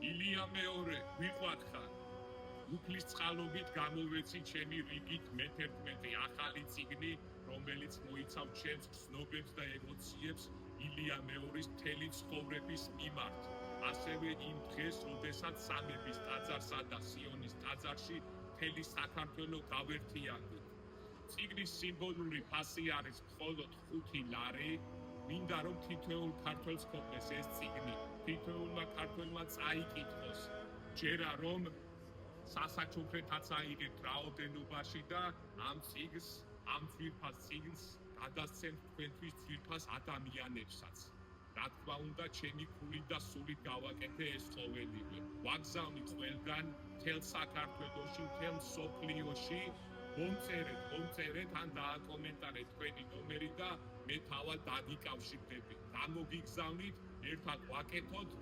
ილია მეორე, ვიყვათ ხარ. უფლის წყალობით გამოვეცი ჩემი რიგით მე-11 ახალი წიგნი, რომელიც მოიცავს ჩემს გრძნობებს და ემოციებს ილია მეორის მთელი ცხოვრების მიმართ. ასევე იმ დღეს, როდესაც სამების ტაძარსა და სიონის ტაძარში მთელი საქართველო გავერთიანდით. წიგნის სიმბოლური ფასი არის მხოლოდ 5 ლარი. მინდა რომ თითოეულ ქართველს ჰქონდეს ეს წიგნი, თითოეულმა ქართველმა წაიკითხოს. ჯერა რომ სასაჩუქრეთაც აიღებთ რაოდენობაში და ამ წიგნს, ამ ძვირფას წიგნს გადასცემთ თქვენთვის ძვირფას ადამიანებსაც. რა თქმა უნდა, ჩემი ქულით და სულით გავაკეთე ეს ყოველივე. ვაგზავნი ყველგან, მთელ საქართველოში, მთელ მსოფლიოში. მომწერეთ ან დააკომენტარეთ თქვენი ნომერი და მე თავად დაგიკავშირდები. გამოგიგზავნით, ერთად ვაკეთოთ